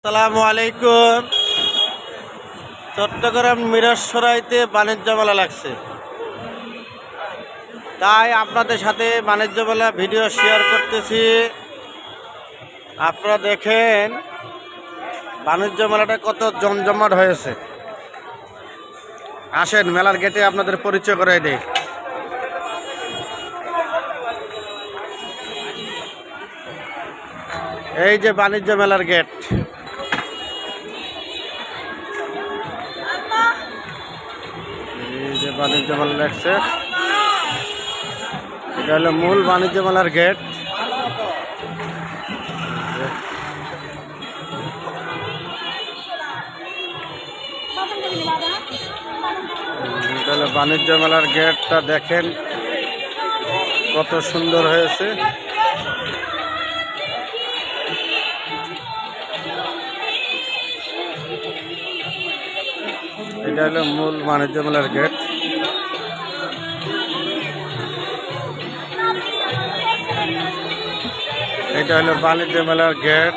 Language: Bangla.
আসসালামু আলাইকুম। চট্টগ্রাম মিরসরাইতে বাণিজ্য মেলা লাগছে, তাই আপনাদের সাথে বাণিজ্য মেলা ভিডিও শেয়ার করতেছি। আপনারা দেখেন বাণিজ্য মেলাটা কত জমজমাট হয়েছে। আসেন মেলার গেটে আপনাদের পরিচয় করাই দেই। এই যে বাণিজ্য মেলার গেট, এই যে বাণিজ্য মেলা লাগছে, এটা হলো মূল বাণিজ্য মেলার গেট। এটা হলো বাণিজ্য মেলার গেটটা, দেখেন কত সুন্দর হয়েছে। এটা হলো মূল বাণিজ্য মেলার গেট। এটা হলো বাণিজ্য মেলার গেট।